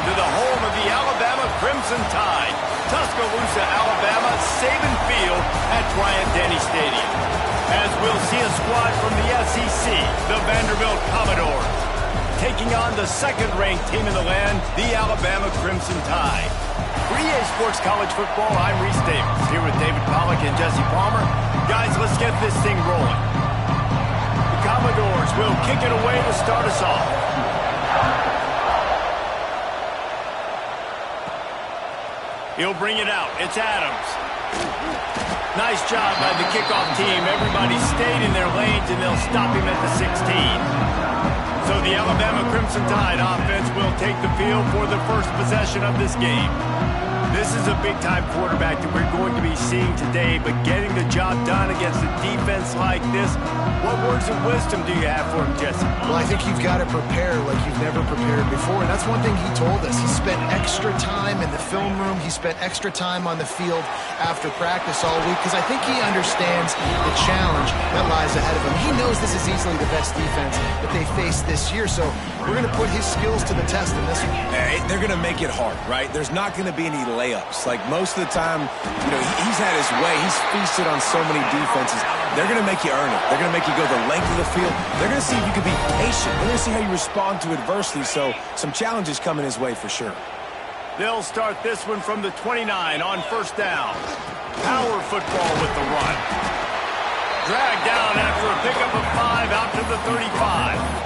to the home of the Alabama Crimson Tide. Tuscaloosa, Alabama, Saban Field at Bryant-Denny Stadium. As we'll see a squad from the SEC, the Vanderbilt Commodores, taking on the second-ranked team in the land, the Alabama Crimson Tide. For EA Sports College Football, I'm Reese Davis, here with David Pollack and Jesse Palmer. Guys, let's get this thing rolling. The Commodores will kick it away to start us off. He'll bring it out. It's Adams. Nice job by the kickoff team. Everybody stayed in their lanes, and they'll stop him at the 16. So the Alabama Crimson Tide offense will take the field for the first possession of this game. This is a big-time quarterback that we're going to be seeing today, but getting the job done against a defense like this, what words of wisdom do you have for him, Jesse? Well, I think you've got to prepare like you've never prepared before, and that's one thing he told us. He spent extra time in the film room. He spent extra time on the field after practice all week, because I think he understands the challenge that lies ahead of him. He knows this is easily the best defense that they face this year, so we're going to put his skills to the test in this one. They're going to make it hard, right? There's not going to be any layups. Like most of the time, you know, he's had his way. He's feasted on so many defenses. They're going to make you earn it. They're going to make you go the length of the field. They're going to see if you can be patient. They're going to see how you respond to adversity. So some challenges coming his way for sure. They'll start this one from the 29 on first down. Power football with the run. Dragged down after a pickup of 5 out to the 35.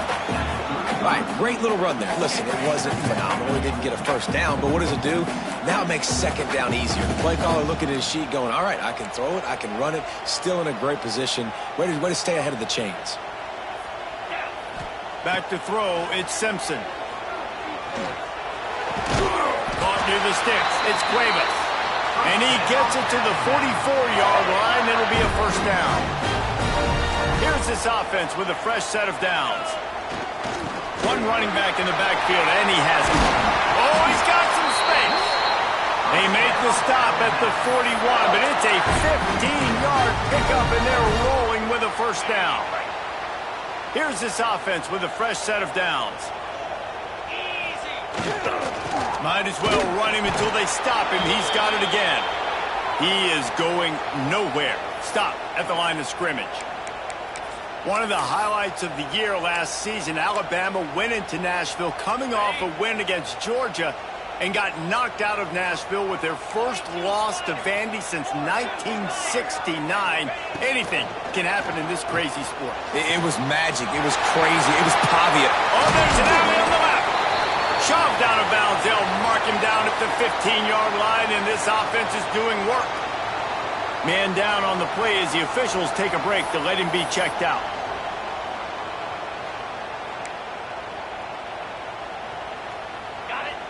All right, great little run there. Listen, it wasn't phenomenal. He didn't get a first down, but what does it do? Now it makes second down easier. The play caller looking at his sheet going, all right, I can throw it, I can run it, still in a great position. Way to stay ahead of the chains. Back to throw, it's Simpson. Caught near the sticks, it's Cuevas. And he gets it to the 44-yard line. It'll be a first down. Here's this offense with a fresh set of downs. One running back in the backfield, and he has it. Oh, he's got some space. They make the stop at the 41, but it's a 15-yard pickup, and they're rolling with a first down. Here's this offense with a fresh set of downs. Might as well run him until they stop him. He's got it again. He is going nowhere. Stop at the line of scrimmage. One of the highlights of the year last season, Alabama went into Nashville coming off a win against Georgia and got knocked out of Nashville with their first loss to Vandy since 1969. Anything can happen in this crazy sport. It was magic. It was crazy. It was Pavia. Oh, there's an alley on the left. Shoved out of bounds. They'll mark him down at the 15-yard line, and this offense is doing work. Man down on the play as the officials take a break to let him be checked out.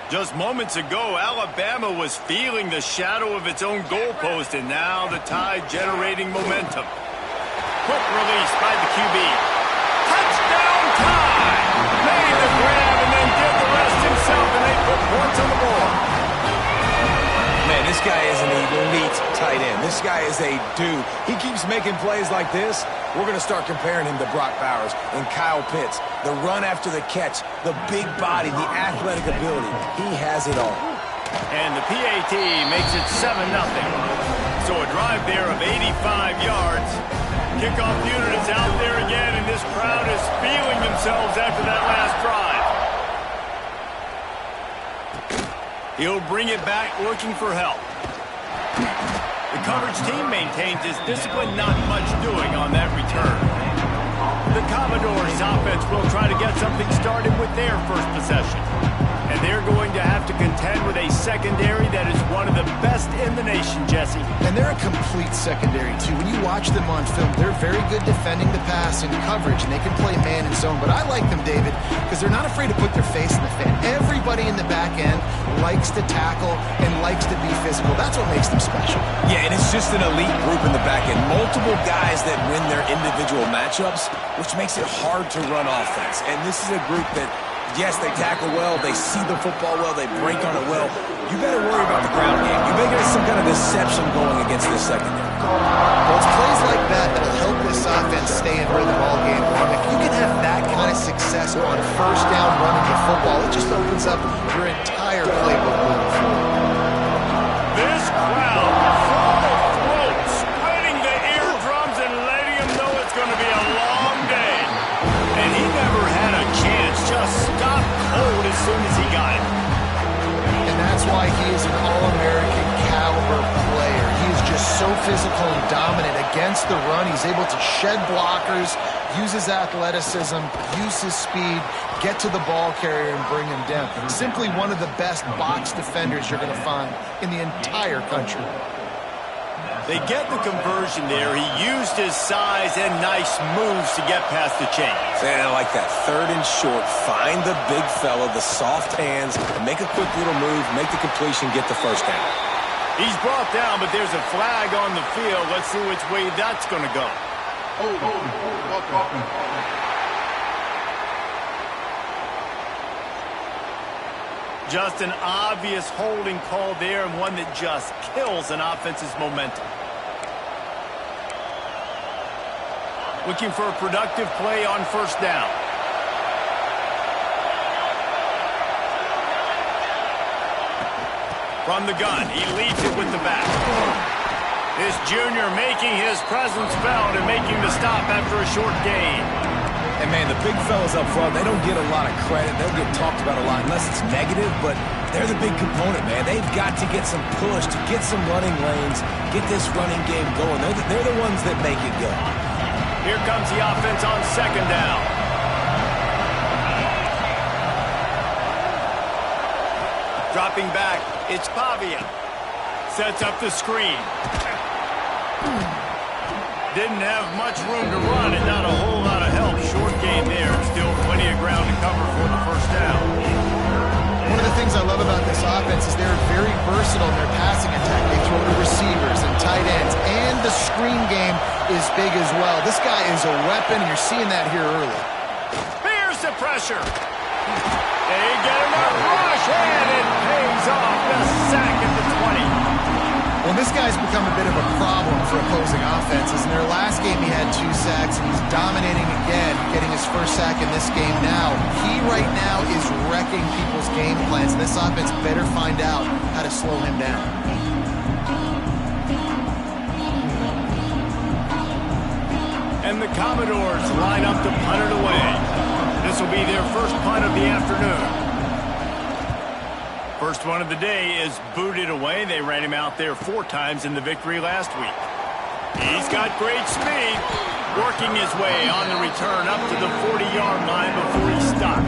Just moments ago, Alabama was feeling the shadow of its own goalpost, and now the Tide generating momentum. Quick release by the QB. Touchdown Tide! Made the grab and then did the rest himself, and they put points on the board. Man, this guy is an elite tight end. This guy is a dude. He keeps making plays like this. We're going to start comparing him to Brock Bowers and Kyle Pitts. The run after the catch, the big body, the athletic ability. He has it all. And the PAT makes it 7-0. So a drive there of 85 yards. Kickoff unit is out there again, and this crowd is feeling themselves after that last drive. He'll bring it back looking for help. The coverage team maintains its discipline, not much doing on that return. The Commodores offense will try to get something started with their first possession. And they're going to have to contend with a secondary that is one of the best in the nation, Jesse. And they're a complete secondary, too. When you watch them on film, they're very good defending the pass and coverage, and they can play man and zone. But I like them, David, because they're not afraid to put their face in the fan. Everybody in the back end likes to tackle and likes to be physical. That's what makes them special. Yeah, and it's just an elite group in the back end. Multiple guys that win their individual matchups, which makes it hard to run offense. And this is a group that, yes, they tackle well, they see the football well, they break on it well. You got to worry about the ground game. You better get some kind of deception going against this secondary. Well, it's plays like that that'll help this offense stay in rhythm all game long. If you can have that kind of success on first down running the football, it just opens up your entire why he is an All-American caliber player. He is just so physical and dominant against the run. He's able to shed blockers, use his athleticism, use his speed, get to the ball carrier and bring him down. Simply one of the best box defenders you're going to find in the entire country. They get the conversion there. He used his size and nice moves to get past the chains. And I like that. 3rd and short. Find the big fella, the soft hands, make a quick little move, make the completion, get the first down. He's brought down, but there's a flag on the field. Let's see which way that's going to go. Just an obvious holding call there, and one that just kills an offense's momentum. Looking for a productive play on first down. From the gun, he leads it with the back. This junior making his presence felt and making the stop after a short gain. And, man, the big fellas up front, they don't get a lot of credit. They'll get talked about a lot unless it's negative, but they're the big component, man. They've got to get some push, to get some running lanes, get this running game going. They're the ones that make it go. Here comes the offense on second down. Dropping back, it's Pavia. Sets up the screen. Didn't have much room to run and not a whole lot of help. Short gain there. Still plenty of ground to cover for the first down. One of the things I love about this offense is they're very versatile in their passing attack. They throw to receivers and tight ends, and the screen game is big as well. This guy is a weapon, and you're seeing that here early. Here's the pressure. They get enough rush, and it pays off. The sack at the 20. Well, this guy's become a bit of a problem for opposing offenses. In their last game, he had 2 sacks, and he's dominating again, getting his first sack in this game now. He right now is wrecking people's game plans, and this offense better find out how to slow him down. And the Commodores line up to punt it away. This will be their first punt of the afternoon. First one of the day is booted away. They ran him out there 4 times in the victory last week. He's got great speed, working his way on the return up to the 40-yard line before he stopped.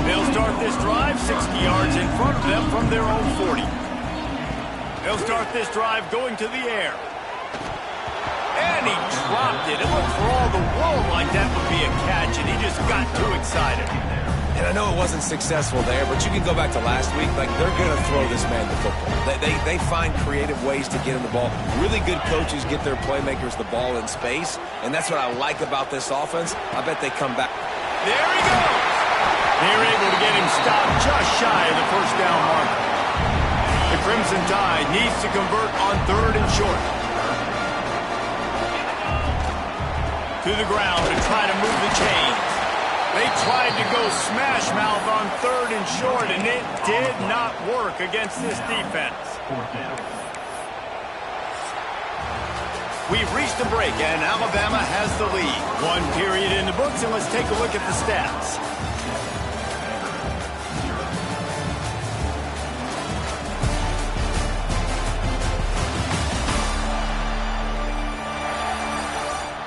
They'll start this drive 60 yards in front of them from their own 40. They'll start this drive going to the air. And he dropped it. It looked for all the world like that would be a catch, and he just got too excited. And I know it wasn't successful there, but you can go back to last week. Like, they're going to throw this man the football. They find creative ways to get him the ball. Really good coaches get their playmakers the ball in space, and that's what I like about this offense. I bet they come back. There he goes. They're able to get him stopped just shy of the first down marker. The Crimson Tide needs to convert on 3rd and short. To the ground to try to move the chains. They tried to go smash mouth on 3rd and short, and it did not work against this defense. We've reached the break, and Alabama has the lead. 1 period in the books, and let's take a look at the stats.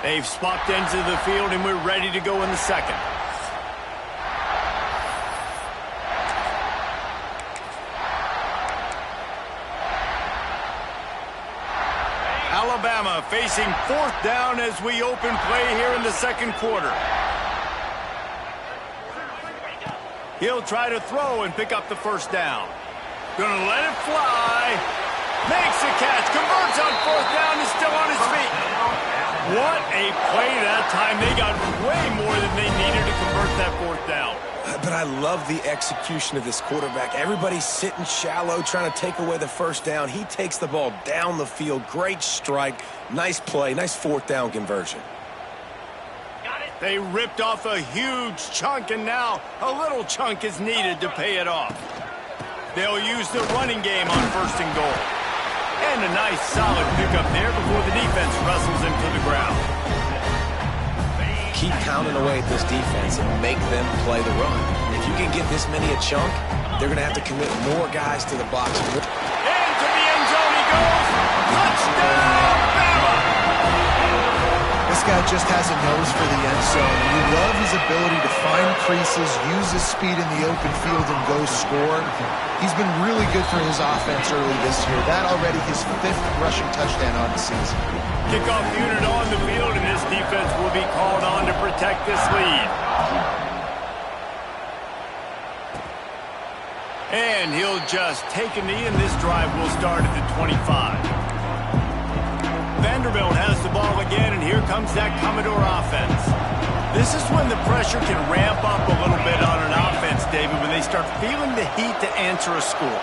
They've swapped ends of the field, and we're ready to go in the second. Alabama facing 4th down as we open play here in the second quarter. He'll try to throw and pick up the first down. Gonna let it fly. Makes the catch. Converts on 4th down. Is still on his feet. What a play that time. They got way more than they needed to convert that 4th down. But I love the execution of this quarterback. Everybody's sitting shallow, trying to take away the first down. He takes the ball down the field. Great strike. Nice play. Nice 4th down conversion. They ripped off a huge chunk, and now a little chunk is needed to pay it off. They'll use the running game on 1st and goal. And a nice solid pickup there before the defense wrestles him to the ground. Keep pounding away at this defense and make them play the run. if you can get this many a chunk, they're going to have to commit more guys to the box. Into the end zone he goes. Touchdown, Bama! This guy just has a nose for the end zone. You love his ability to find creases, use his speed in the open field, and go score. He's been really good for his offense early this year. That already his 5th rushing touchdown on the season. Kickoff unit on the field, and this defense will be called on to protect this lead. And he'll just take a knee, and this drive will start at the 25. Vanderbilt has the ball again, and here comes that Commodore offense. This is when the pressure can ramp up a little bit on an offense, David, when they start feeling the heat to answer a score.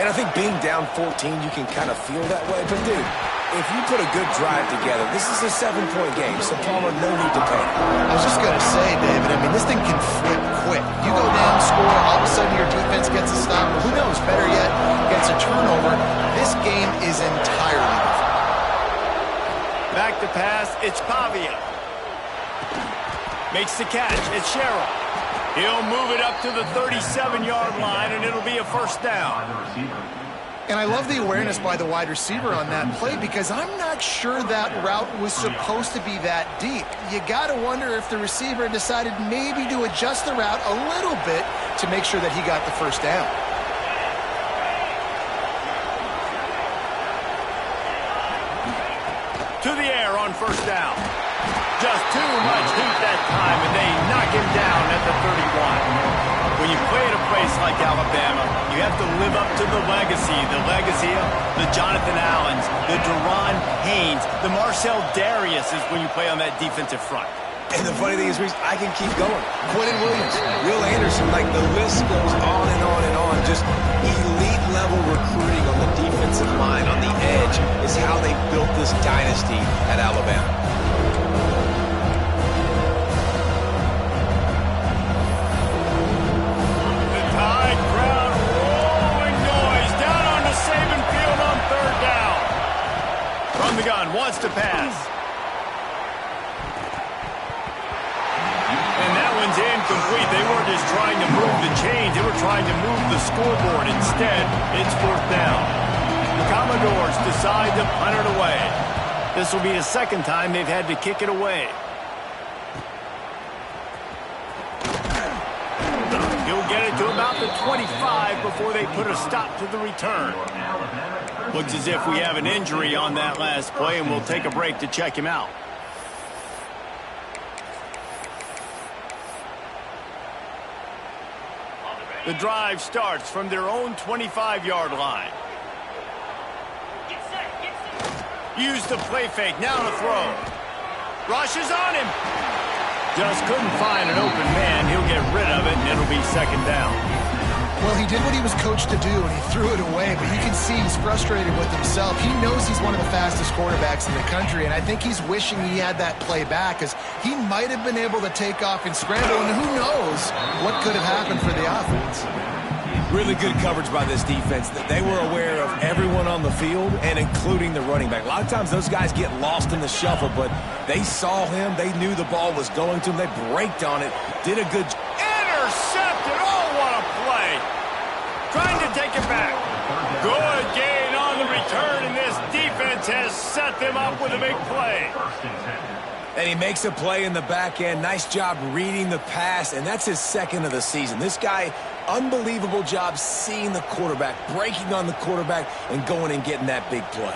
And I think being down 14, you can kind of feel that way. But, dude, if you put a good drive together, this is a 7-point game, so Palmer, no need to panic. I was just going to say, David, I mean, this thing can flip quick. You go down, score, all of a sudden your defense gets a stop, or who knows, better yet, gets a turnover. This game is entirely different. Back to pass, it's Pavia. Makes the catch, it's Sherrill. He'll move it up to the 37-yard line, and it'll be a first down. And I love the awareness by the wide receiver on that play because I'm not sure that route was supposed to be that deep. You got to wonder if the receiver decided maybe to adjust the route a little bit to make sure that he got the first down. To the air on first down. Just too much heat that time, and they knock him down at the 31. When you play at a place like Alabama, you have to live up to the legacy of the Jonathan Allens, the Deron Haynes, the Marcel Dariuses when you play on that defensive front. And the funny thing is, Reese, I can keep going. Quentin Williams, Will Anderson, like the list goes on and on and on. Just elite-level recruiting on the defensive line, on the edge, is how they built this dynasty at Alabama. The Tide crowd rolling noise down on the Saban field on third down. From the gun, wants to pass. Incomplete. They weren't just trying to move the chains. They were trying to move the scoreboard. Instead, it's fourth down. The Commodores decide to punt it away. This will be the second time they've had to kick it away. He'll get it to about the 25 before they put a stop to the return. Looks as if we have an injury on that last play, and we'll take a break to check him out. The drive starts from their own 25-yard line. Use the play fake. Now to throw. Rush is on him. Just couldn't find an open man. He'll get rid of it, and it'll be second down. Well, he did what he was coached to do, and he threw it away, but you can see he's frustrated with himself. He knows he's one of the fastest quarterbacks in the country, and I think he's wishing he had that play back because he might have been able to take off and scramble, and who knows what could have happened for the offense. Really good coverage by this defense. They were aware of everyone on the field and including the running back. A lot of times those guys get lost in the shuffle, but they saw him. They knew the ball was going to him. They braked on it, did a good job. Intercepted. Oh, what a play. Trying to take it back. Good gain on the return, and this defense has set them up with a big play. And he makes a play in the back end. Nice job reading the pass, and that's his second of the season. This guy, unbelievable job seeing the quarterback, breaking on the quarterback, and going and getting that big play.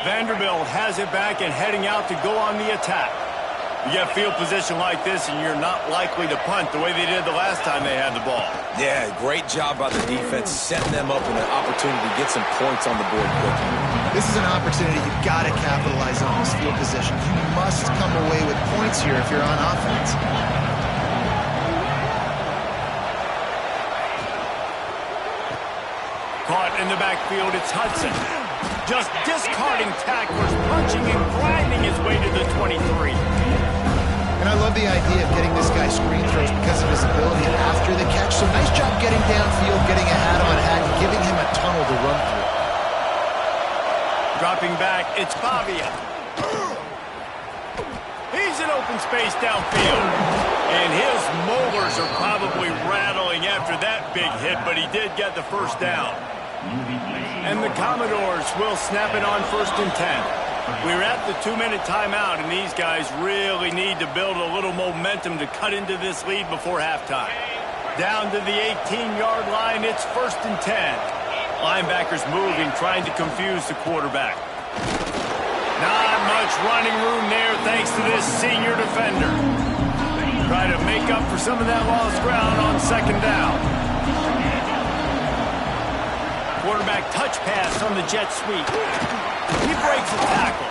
Vanderbilt has it back and heading out to go on the attack. You get field position like this, and you're not likely to punt the way they did the last time they had the ball. Yeah, great job by the defense, setting them up in an opportunity to get some points on the board quickly. This is an opportunity you've got to capitalize on this field position. You must come away with points here if you're on offense. Caught in the backfield, it's Hudson. Just discarding tacklers, punching and grinding his way to the 23. And I love the idea of getting this guy screen throws because of his ability after the catch. So nice job getting downfield, getting a hat-on-hat, and giving him a tunnel to run through. Dropping back, it's Pavia. He's in open space downfield. And his molars are probably rattling after that big hit, but he did get the first down. And the Commodores will snap it on 1st and 10. We're at the 2-minute timeout, and these guys really need to build a little momentum to cut into this lead before halftime. Down to the 18-yard line, it's 1st and 10. Linebackers moving, trying to confuse the quarterback. Not much running room there thanks to this senior defender. Try to make up for some of that lost ground on 2nd down. Quarterback touch pass on the jet sweep. He breaks a tackle.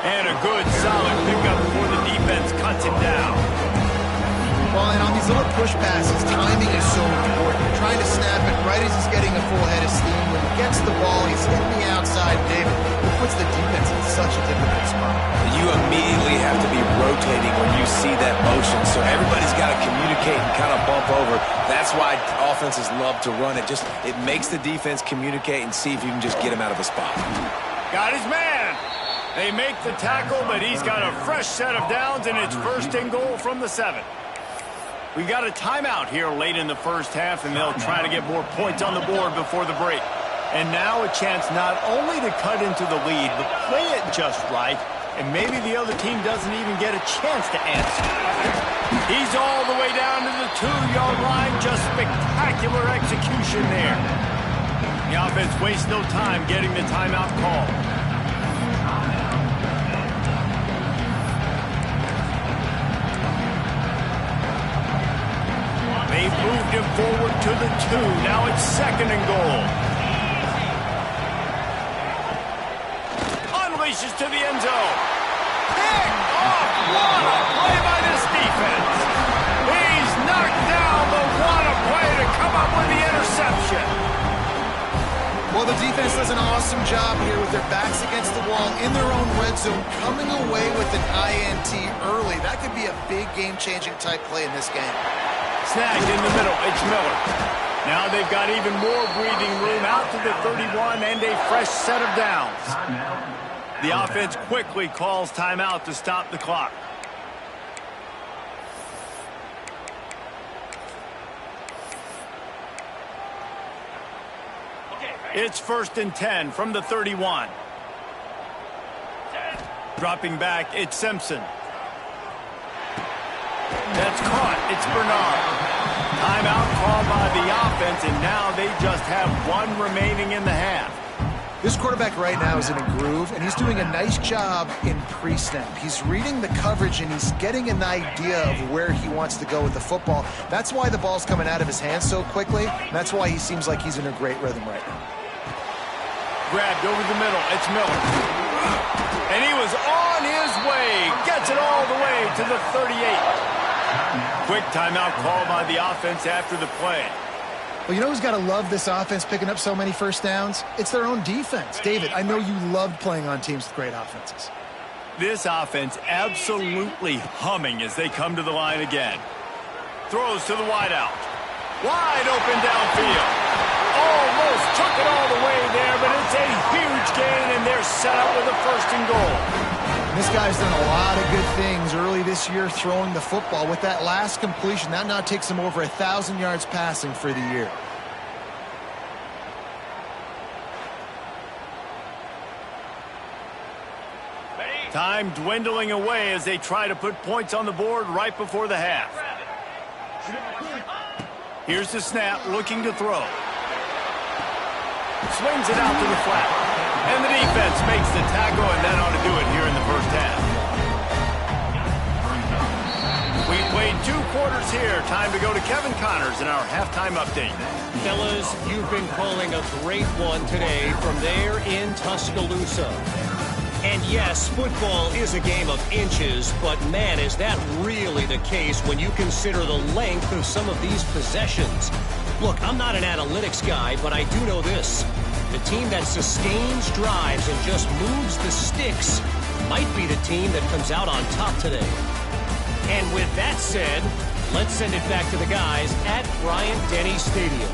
And a good, solid pickup before the defense cuts him down. Well, and on these little push passes, timing is so important. You're trying to snap it right as he's getting a full head of steam. When he gets the ball, he's hitting the outside, David. It puts the defense in such a difficult spot. You immediately have to be rotating when you see that motion, so everybody's got to communicate and kind of bump over. That's why offenses love to run it. It makes the defense communicate and see if you can just get him out of the spot. Got his man. They make the tackle, but he's got a fresh set of downs, and it's 1st and goal from the 7. We got a timeout here late in the first half, and they'll try to get more points on the board before the break. And now a chance not only to cut into the lead, but play it just right, and maybe the other team doesn't even get a chance to answer. He's all the way down to the 2-yard line. Just spectacular execution there. The offense wastes no time getting the timeout call. They've moved him forward to the 2. Now it's 2nd and goal. Unleashes to the end zone. Picked off. What a play by this defense. He's knocked down, but what a play to come up with the interception. Well, the defense does an awesome job here with their backs against the wall in their own red zone, coming away with an INT early. That could be a big game-changing type play in this game. Snagged in the middle. It's Miller. Now they've got even more breathing room out to the 31 and a fresh set of downs. The offense quickly calls timeout to stop the clock. It's 1st and 10 from the 31. Dropping back, it's Simpson. That's caught. It's Bernard. Timeout called by the offense, and now they just have 1 remaining in the half. This quarterback right now is in a groove, and he's doing a nice job in pre-snap. He's reading the coverage, and he's getting an idea of where he wants to go with the football. That's why the ball's coming out of his hands so quickly. That's why he seems like he's in a great rhythm right now. Grabbed over the middle. It's Miller. And he was on his way. Gets it all the way to the 38. Quick timeout call by the offense after the play. Well, you know who's got to love this offense picking up so many first downs? It's their own defense. David, I know you loved playing on teams with great offenses. This offense absolutely humming as they come to the line again. Throws to the wideout. Wide open downfield. Almost took it all the way there, but it's a huge gain, and they're set up with a 1st and goal. This guy's done a lot of good things early this year throwing the football. With that last completion, that now takes him over 1,000 yards passing for the year. Time dwindling away as they try to put points on the board right before the half. Here's the snap, looking to throw. Swings it out to the flat. And the defense makes the tackle, and that ought to do it here in the first half. We played 2 quarters here. Time to go to Kevin Connors in our halftime update. Fellas, you've been calling a great one today from there in Tuscaloosa. And yes, football is a game of inches, but man, is that really the case when you consider the length of some of these possessions. Look, I'm not an analytics guy, but I do know this. The team that sustains drives and just moves the sticks might be the team that comes out on top today. And with that said, let's send it back to the guys at Bryant-Denny Stadium.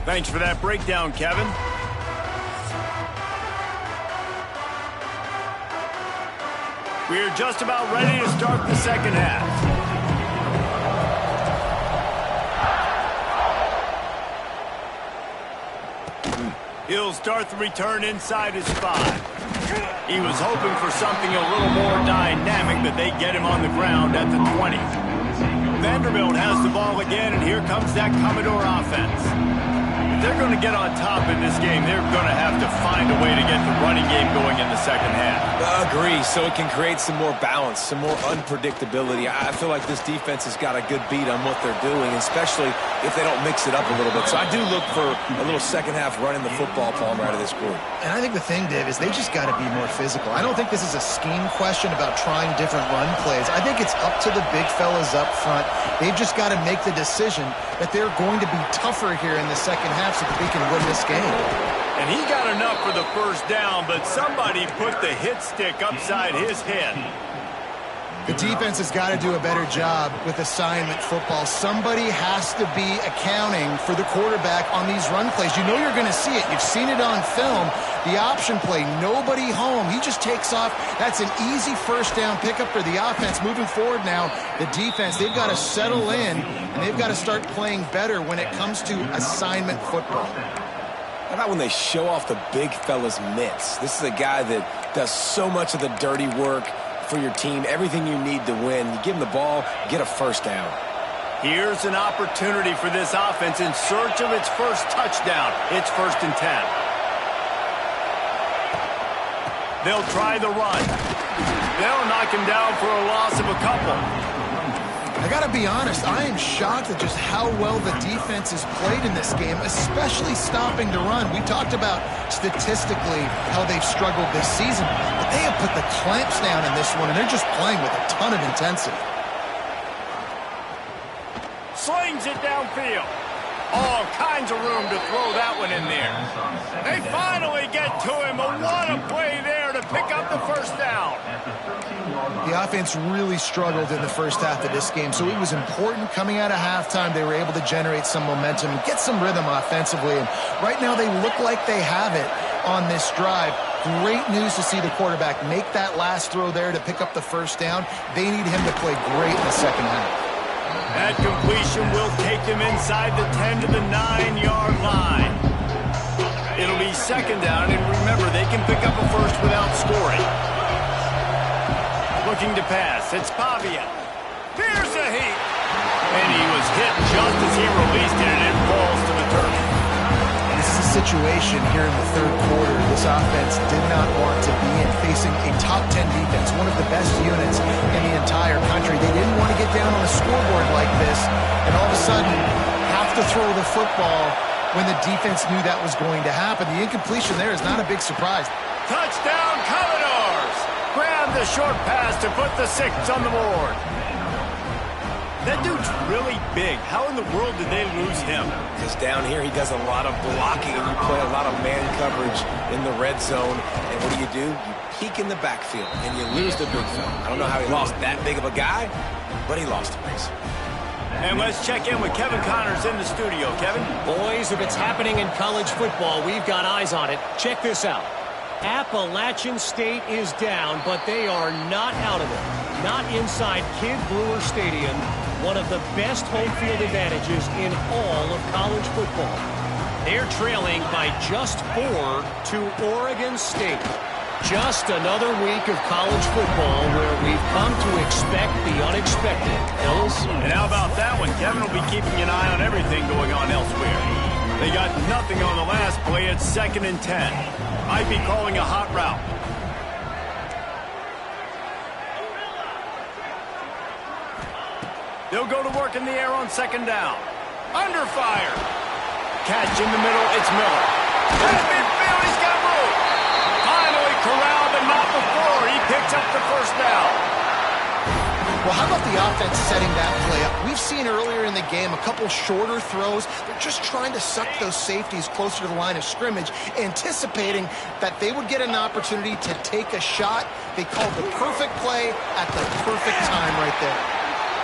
Thanks for that breakdown, Kevin. We're just about ready to start the second half. He'll start the return inside his 5. He was hoping for something a little more dynamic, but they get him on the ground at the 20. Vanderbilt has the ball again, and here comes that Commodore offense. If they're going to get on top in this game, they're going to have to find a way to get the running game going in the second half. Agree, so it can create some more balance, some more unpredictability. I feel like this defense has got a good beat on what they're doing, especially if they don't mix it up a little bit. So I do look for a little second half running the football Palmer out of this group. And I think the thing, Dave, is they just got to be more physical. I don't think this is a scheme question about trying different run plays. I think it's up to the big fellas up front. They've just got to make the decision that they're going to be tougher here in the second half so that they can win this game. And he got enough for the first down, but somebody put the hit stick upside his head. The defense has got to do a better job with assignment football. Somebody has to be accounting for the quarterback on these run plays. You know you're going to see it. You've seen it on film. The option play, nobody home. He just takes off. That's an easy first down pickup for the offense. Moving forward now, the defense, they've got to settle in, and they've got to start playing better when it comes to assignment football. How about when they show off the big fella's mitts? This is a guy that does so much of the dirty work for your team, everything you need to win. You give him the ball, get a first down. Here's an opportunity for this offense in search of its first touchdown. It's 1st and 10. They'll try the run. They'll knock him down for a loss of a couple. I got to be honest, I am shocked at just how well the defense has played in this game, especially stopping the run. We talked about statistically how they've struggled this season, but they have put the clamps down in this one, and they're just playing with a ton of intensity. Slings it downfield. All kinds of room to throw that one in there. They finally get to him, but what a play there to pick up the first down. The offense really struggled in the first half of this game, so it was important coming out of halftime. They were able to generate some momentum and get some rhythm offensively, and right now they look like they have it on this drive. Great news to see the quarterback make that last throw there to pick up the first down. They need him to play great in the second half. That completion will take them inside the 10 to the 9-yard line. It'll be second down, and remember, they can pick up a first without scoring. Looking to pass, it's Pavia. Here's a heat. And he was hit just as he released it, and it falls to the turf. This is a situation here in the third quarter this offense did not want to be in, facing a top 10 defense, one of the best units in the entire country. They didn't want to get down on the scoreboard like this and all of a sudden have to throw the football when the defense knew that was going to happen. The incompletion there is not a big surprise. Touchdown, Commodores! Grab the short pass to put the 6 on the board. That dude's really big. How in the world did they lose him? Because down here he does a lot of blocking, and you play a lot of man coverage in the red zone. And what do? You peek in the backfield, and you lose the big fella. I don't know how he lost that big of a guy, but he lost a race. And let's check in with Kevin Connors in the studio. Kevin? Boys, if it's happening in college football, we've got eyes on it. Check this out. Appalachian State is down, but they are not out of it. Not inside Kid Brewer Stadium, one of the best home field advantages in all of college football. They're trailing by just 4 to Oregon State. Just another week of college football where we've come to expect the unexpected. Ellis? And how about that one? Kevin will be keeping an eye on everything going on elsewhere. They got nothing on the last play. It's 2nd and 10. Might be calling a hot route. They'll go to work in the air on 2nd down. Under fire. Catch in the middle. It's Miller. At midfield, he's got room. Finally corralled, but not before. He picks up the first down. Well, how about the offense setting that play up? We've seen earlier in the game a couple shorter throws. They're just trying to suck those safeties closer to the line of scrimmage, anticipating that they would get an opportunity to take a shot. They called the perfect play at the perfect time right there.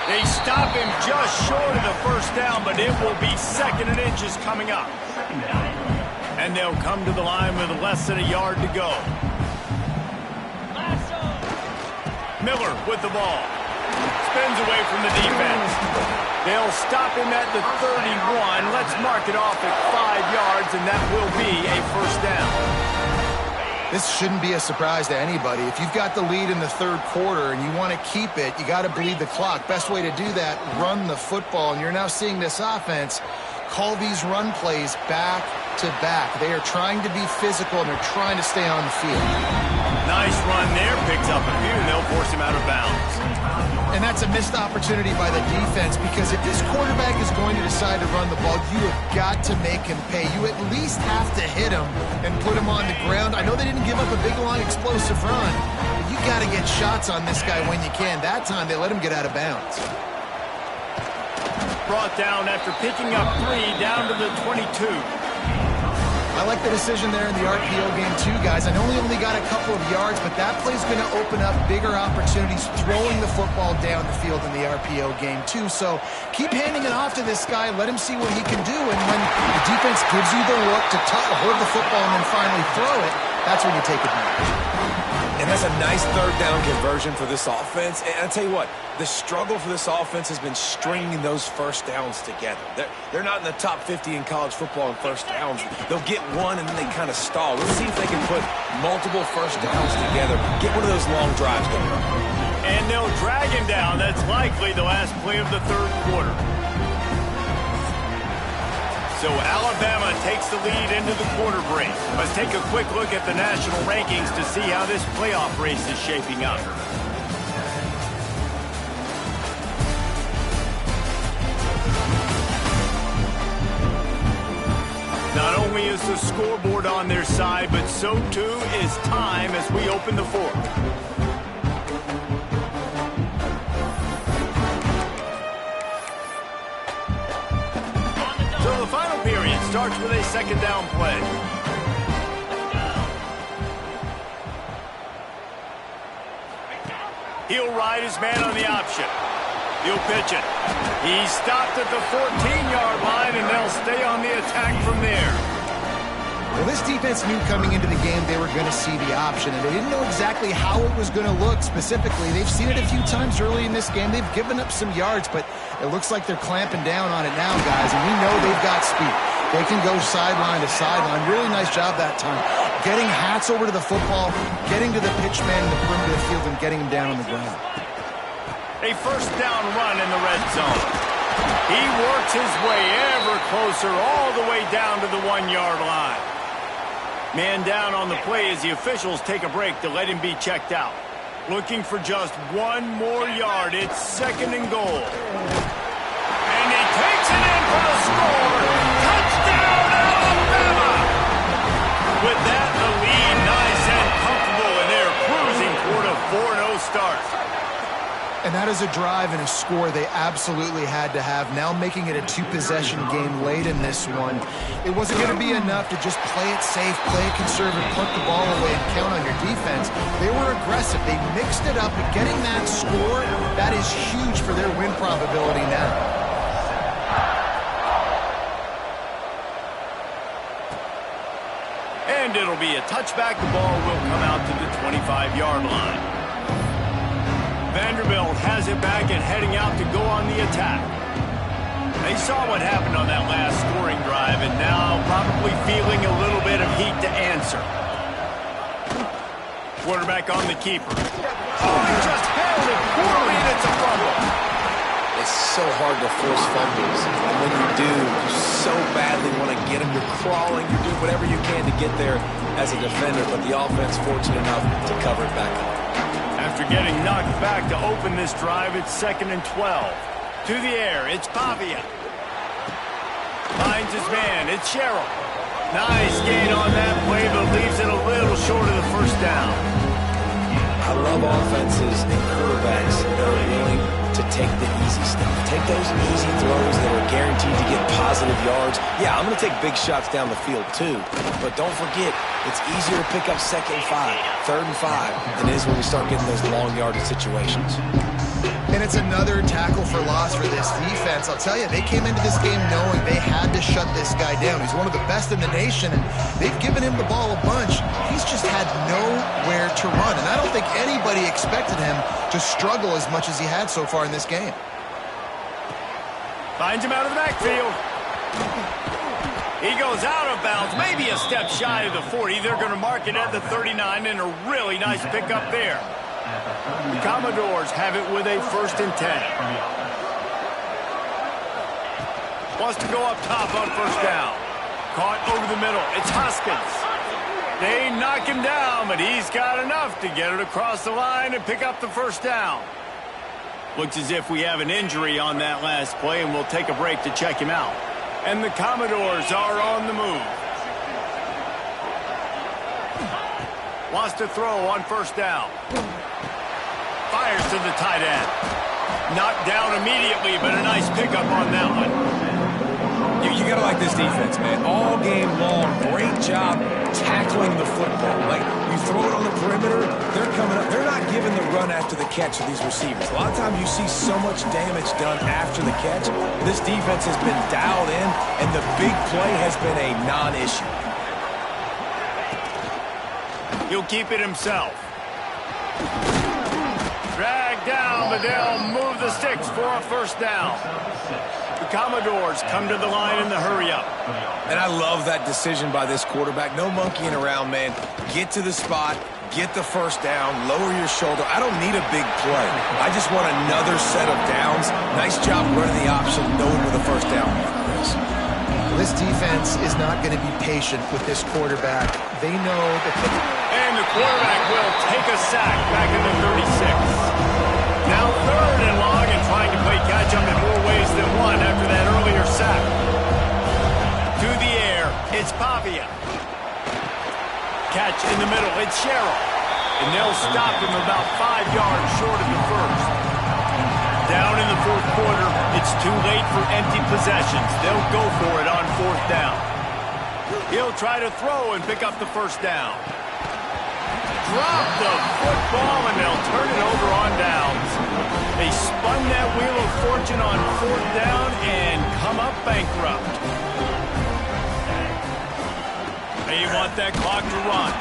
They stop him just short of the first down, but it will be 2nd and inches coming up. And they'll come to the line with less than a yard to go. Miller with the ball. Spins away from the defense. They'll stop him at the 31. Let's mark it off at 5 yards, and that will be a first down. This shouldn't be a surprise to anybody. If you've got the lead in the 3rd quarter and you want to keep it, you got to bleed the clock. Best way to do that, run the football. And you're now seeing this offense call these run plays back to back. They are trying to be physical, and they're trying to stay on the field. Nice run there. Picks up a few, and they'll force him out of bounds. And that's a missed opportunity by the defense, because if this quarterback is going to decide to run the ball, you have got to make him pay. You at least have to hit him and put him on the ground. I know they didn't give up a big, long, explosive run, but you got to get shots on this guy when you can. That time, they let him get out of bounds. Brought down after picking up 3 down to the 22. I like the decision there in the RPO game too, guys. I know he only got a couple of yards, but that play's going to open up bigger opportunities throwing the football down the field in the RPO game too. So keep handing it off to this guy. Let him see what he can do. And when the defense gives you the look to hold the football and then finally throw it, that's when you take advantage. And that's a nice 3rd down conversion for this offense. And I'll tell you what, the struggle for this offense has been stringing those first downs together. They're not in the top 50 in college football in first downs. They'll get one, and then they kind of stall. Let's see if they can put multiple first downs together, get one of those long drives going. And they'll drag him down. That's likely the last play of the 3rd quarter. So Alabama takes the lead into the quarter break. Let's take a quick look at the national rankings to see how this playoff race is shaping up. Not only is the scoreboard on their side, but so too is time as we open the 4th. So the final period starts with a 2nd down play. He'll ride his man on the option. He'll pitch it. He's stopped at the 14-yard line, and they'll stay on the attack from there. Well, this defense knew coming into the game they were going to see the option, and they didn't know exactly how it was going to look specifically. They've seen it a few times early in this game. They've given up some yards, but it looks like they're clamping down on it now, guys, and we know they've got speed. They can go sideline to sideline. Really nice job that time. Getting hats over to the football, getting to the pitch man in the perimeter of the field, and getting him down on the ground. A first down run in the red zone. He works his way ever closer all the way down to the 1-yard line. Man down on the play as the officials take a break to let him be checked out. Looking for just 1 more yard. It's 2nd and goal. And he takes it in for the score. Touchdown, Alabama! With that, the lead nice and comfortable, and they're cruising toward a 4-0 start. And that is a drive and a score they absolutely had to have. Now making it a 2-possession game late in this one. It wasn't going to be enough to just play it safe, play it conservative, put the ball away, and count on your defense. They were aggressive. They mixed it up, and getting that score, that is huge for their win probability now. And it'll be a touchback. The ball will come out to the 25-yard line. Vanderbilt has it back and heading out to go on the attack. They saw what happened on that last scoring drive, and now probably feeling a little bit of heat to answer. Quarterback on the keeper. Oh, he just held it poorly, and it's a fumble. It's so hard to force fumbles. And when you do, you so badly want to get them. You're crawling. You're doing whatever you can to get there as a defender, but the offense fortunate enough to cover it back up. After getting knocked back to open this drive, it's 2nd and 12. To the air, it's Pavia. Finds his man, it's Sherrill. Nice gain on that play, but leaves it a little short of the first down. I love offenses and quarterbacks that are willing to take the easy stuff. Take those easy throws that are guaranteed to get positive yards. Yeah, I'm going to take big shots down the field too. But don't forget, it's easier to pick up 2nd and 5, 3rd and 5 than it is when we start getting those long yardage situations. And it's another tackle for loss for this defense. I'll tell you, they came into this game knowing they had to shut this guy down. He's one of the best in the nation, and they've given him the ball a bunch. He's just had nowhere to run, and I don't think anybody expected him to struggle as much as he had so far in this game. Finds him out of the backfield. He goes out of bounds, maybe a step shy of the 40. They're going to mark it at the 39, and a really nice pickup there. The Commodores have it with a 1st and 10. Wants to go up top on 1st down. Caught over the middle. It's Hoskins. They knock him down, but he's got enough to get it across the line and pick up the 1st down. Looks as if we have an injury on that last play, and we'll take a break to check him out. And the Commodores are on the move. Wants to throw on 1st down. Fires to the tight end. Knocked down immediately, but a nice pickup on that one. You got to like this defense, man. All game long, great job tackling the football. Like, you throw it on the perimeter, they're coming up. They're not giving the run after the catch to these receivers. A lot of times you see so much damage done after the catch. This defense has been dialed in, and the big play has been a non-issue. He'll keep it himself. Drag down, but they'll move the sticks for a 1st down. The Commodores come to the line in the hurry-up. And I love that decision by this quarterback. No monkeying around, man. Get to the spot, get the 1st down, lower your shoulder. I don't need a big play. I just want another set of downs. Nice job running the option, knowing where the 1st down is. This defense is not going to be patient with this quarterback. They know that And the quarterback will take a sack back in the 36. Now 3rd and long, and trying to play catch-up in more ways than one after that earlier sack. To the air, it's Pavia. Catch in the middle, it's Sherrill. And they'll stop him about 5 yards short of the 1st. Down in the 4th quarter, it's too late for empty possessions. They'll go for it on 4th down. He'll try to throw and pick up the 1st down. Drop the football, and they'll turn it over on downs. They spun that wheel of fortune on 4th down and come up bankrupt. They want that clock to run.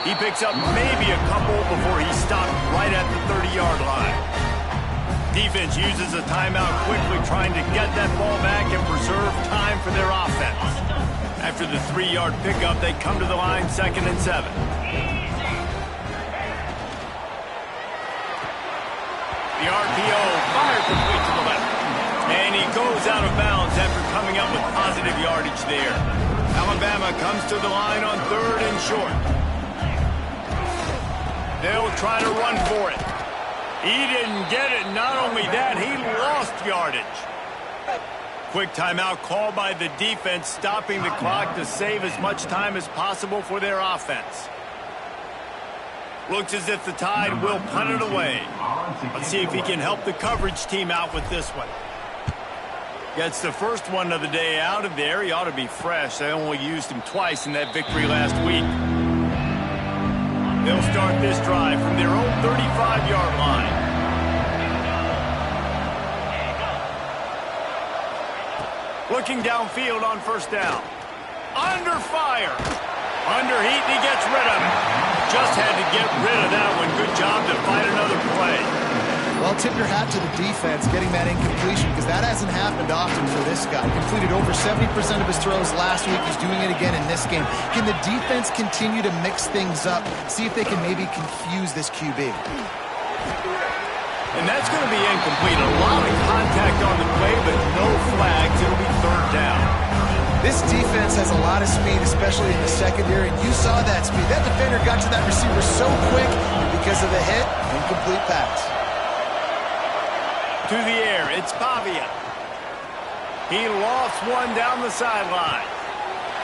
He picks up maybe a couple before he's stopped right at the 30-yard line. Defense uses a timeout quickly, trying to get that ball back and preserve time for their offense. After the 3-yard pickup, they come to the line 2nd and 7. The RPO fired complete to the left. And he goes out of bounds after coming up with positive yardage there. Alabama comes to the line on 3rd and short. They'll try to run for it. He didn't get it. Not only that, he lost yardage. Quick timeout called by the defense, stopping the clock to save as much time as possible for their offense. Looks as if the Tide will punt it away. Let's see if he can help the coverage team out with this one. Gets the first one of the day out of there. He ought to be fresh. They only used him twice in that victory last week. They'll start this drive from their own 35-yard line. Looking downfield on 1st down. Under fire. Under heat, and he gets rid of it. Just had to get rid of that one. Good job to find another play. Well, tip your hat to the defense getting that incompletion, because that hasn't happened often for this guy. Completed over 70% of his throws last week. He's doing it again in this game. Can the defense continue to mix things up, see if they can maybe confuse this QB? And that's going to be incomplete. A lot of contact on the play, but no flags. It'll be 3rd down. This defense has a lot of speed, especially in the secondary, and you saw that speed. That defender got to that receiver so quick, and because of the hit, incomplete pass. To the air, it's Pavia. He lofts one down the sideline.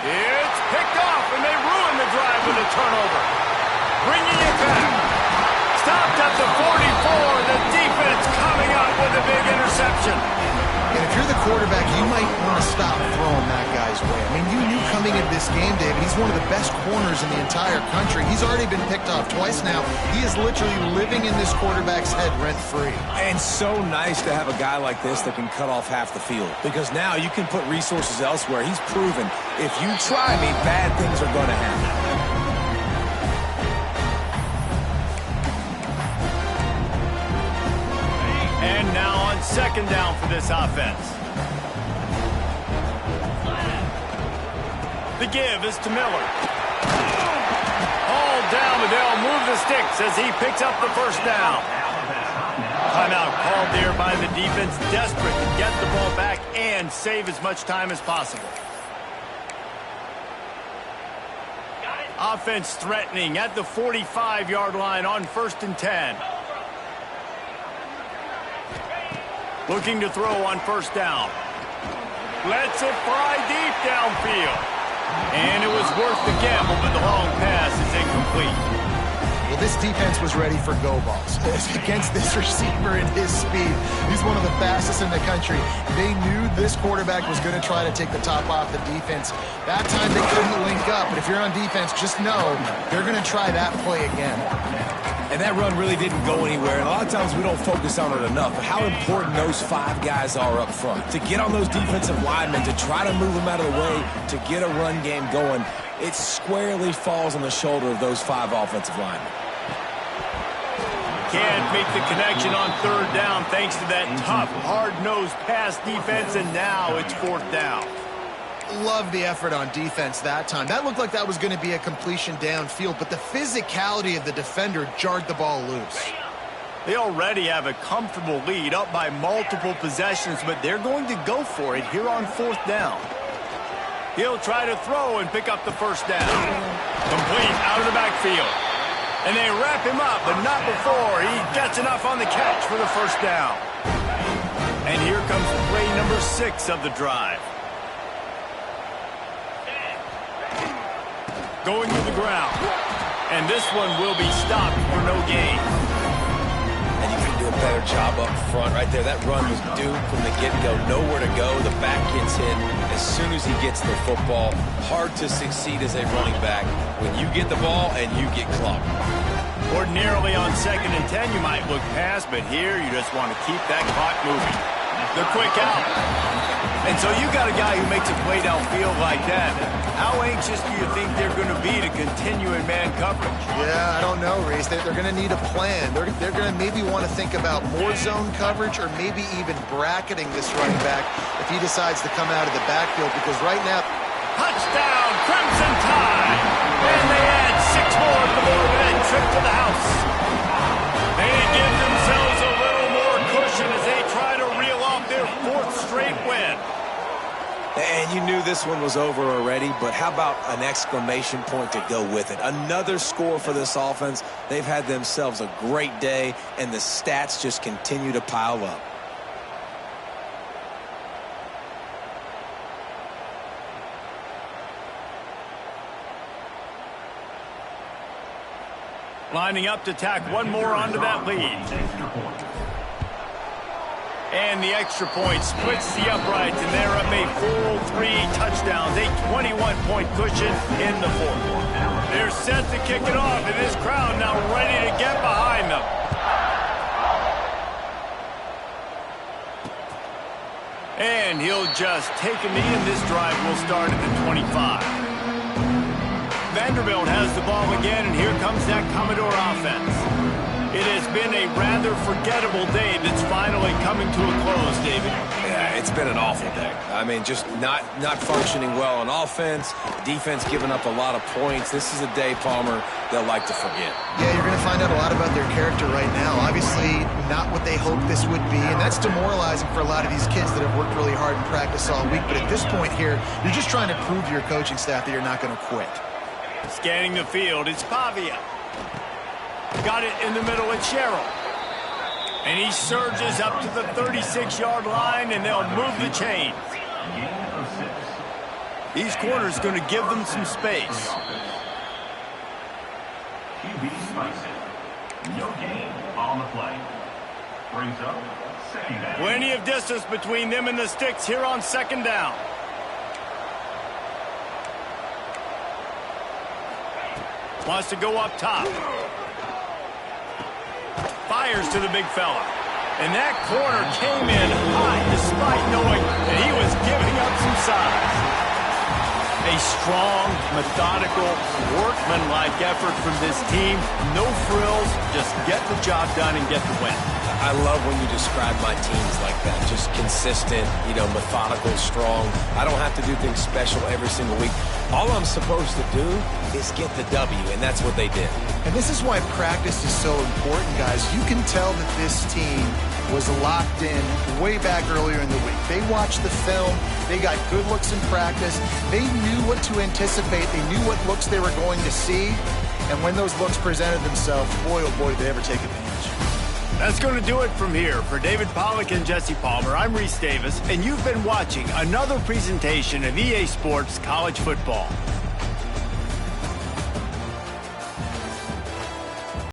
It's picked off, and they ruin the drive with a turnover. Bringing it back. Stopped at the 44. The defense coming up with a big interception. And if you're the quarterback, you might want to stop throwing that guy's way. I mean, you knew coming into this game, David, he's one of the best corners in the entire country. He's already been picked off twice now. He is literally living in this quarterback's head rent-free. And so nice to have a guy like this that can cut off half the field, because now you can put resources elsewhere. He's proven if you try me, bad things are going to happen. And now on second down for this offense. The give is to Miller. All down, but they'll move the sticks as he picks up the first down. Timeout called there by the defense, desperate to get the ball back and save as much time as possible. Offense threatening at the 45-yard line on 1st and 10. Looking to throw on first down. Lets it fly deep downfield. And it was worth the gamble, but the long pass is incomplete. Well, this defense was ready for go balls. Against this receiver and his speed, he's one of the fastest in the country. They knew this quarterback was going to try to take the top off the defense. That time they couldn't link up, but if you're on defense, just know they're going to try that play again. And that run really didn't go anywhere. And a lot of times we don't focus on it enough, but how important those 5 guys are up front. To get on those defensive linemen, to try to move them out of the way, to get a run game going, it squarely falls on the shoulder of those 5 offensive linemen. Can't make the connection on third down thanks to that tough, hard-nosed pass defense, and now it's 4th down. Love the effort on defense that time. That looked like that was going to be a completion downfield, but the physicality of the defender jarred the ball loose. They already have a comfortable lead up by multiple possessions, but they're going to go for it here on 4th down. He'll try to throw and pick up the first down. Complete out of the backfield. And they wrap him up, but not before he gets enough on the catch for the first down. And here comes play number 6 of the drive. Going to the ground. And this one will be stopped for no gain. And you can do a better job up front right there. That run was doomed from the get-go. Nowhere to go. The back gets hit as soon as he gets the football. Hard to succeed as a running back when you get the ball and you get clocked. Ordinarily on 2nd and 10, you might look past, but here you just want to keep that clock moving. The quick out. And so you got a guy who makes a play downfield like that. How anxious do you think they're going to be to continue in man coverage? Yeah, I don't know, Reese. They're going to need a plan. They're going to maybe want to think about more zone coverage or maybe even bracketing this running back if he decides to come out of the backfield, because right now... Touchdown, Crimson Tide! And they add 6 more to the board with that trip to the house. They give themselves a little more cushion as they try to reel off their 4th straight win. And you knew this one was over already, but how about an exclamation point to go with it? Another score for this offense. They've had themselves a great day, and the stats just continue to pile up. Lining up to tack one more onto that lead. And the extra point splits the uprights, and they're up a full 3 touchdowns, a 21-point cushion in the 4th. They're set to kick it off, and this crowd now ready to get behind them. And he'll just take a knee, and this drive will start at the 25. Vanderbilt has the ball again, and here comes that Commodore offense. It has been a rather forgettable day that's finally coming to a close, David. Yeah, it's been an awful day. I mean, just not functioning well on offense, defense giving up a lot of points. This is a day, Palmer, they'll like to forget. Yeah, you're going to find out a lot about their character right now. Obviously, not what they hoped this would be, and that's demoralizing for a lot of these kids that have worked really hard in practice all week. But at this point here, you're just trying to prove to your coaching staff that you're not going to quit. Scanning the field, it's Pavia. Got it in the middle, it's Sherrill. And he surges up to the 36-yard line, and they'll move the chains. These corners going to give them some space. No gain on the play. Brings up Plenty of distance between them and the sticks here on second down. Wants to go up top. Fires to the big fella. And that corner came in high despite knowing that he was giving up some size. A strong, methodical, workmanlike effort from this team. No frills, just get the job done and get the win. I love when you describe my teams like that. Just consistent, methodical, strong. I don't have to do things special every single week. All I'm supposed to do is get the W, and that's what they did. And this is why practice is so important, guys. You can tell that this team was locked in way back earlier in the week. They watched the film. They got good looks in practice. They knew what to anticipate. They knew what looks they were going to see. And when those looks presented themselves, boy, oh boy, did they ever take advantage. That's going to do it from here. For David Pollack and Jesse Palmer, I'm Reese Davis, and you've been watching another presentation of EA Sports College Football.